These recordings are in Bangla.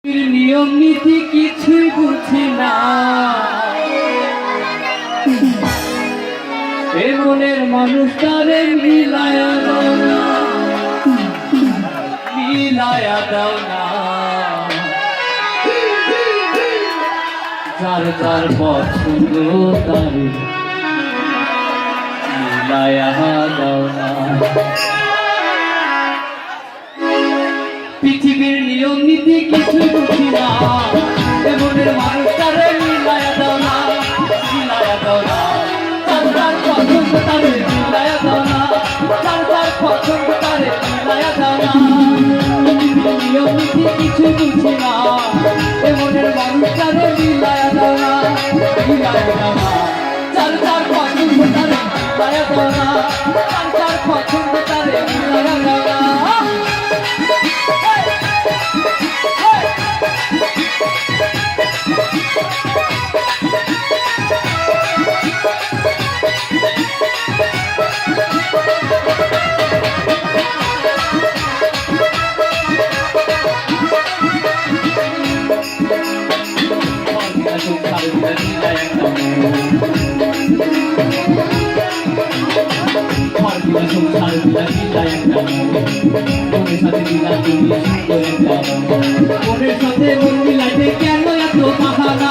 নিয়ম নীতি কিছুই বুঝি না, এ মনের মানুষটারে মিলায়া দাও না, মিলায়া দাও না। যার যার পছন্দ তারে মিলায়া দাও না। পৃথিবীর নিয়ম নীতি কিছুই বুঝি না, এ মনের মানুষটারে মিলায়া দাও না, মিলায়া দাও না। যার যার পছন্দ তারে মিলায়া দাও না, যার যার পছন্দ তারে মিলায়া দাও না। পৃথিবীর নিয়ম নীতি কিছুই বুঝি না, এ মনের মানুষটারে মিলায়া দাও না, মিলায়া দাও না। যার যার পছন্দ তারে মিলায়া দাও না, যার যার পছন্দ তারে মিলায়া দাও না। মনের সাথে মন মিলাইতে কেন এত বাহানা,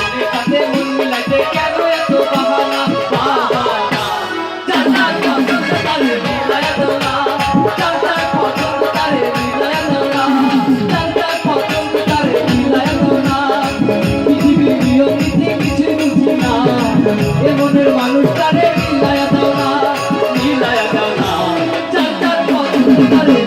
মনের সাথে মন মিলাইতে কেন এত বাহানা, বাহানা। যার যার পছন্দ তারে মিলায়া দাও না, যার যার পছন্দ তারে মিলায়া দাও না, যার যার পছন্দ তারে মিলায়া দাও না। পৃথিবীর নিয়ম নীতি কিছুই বুঝি না, এ মনের মানুষটারে মিলায়া দাও না, মিলায়া দাও না। যার যার পছন্দ তারে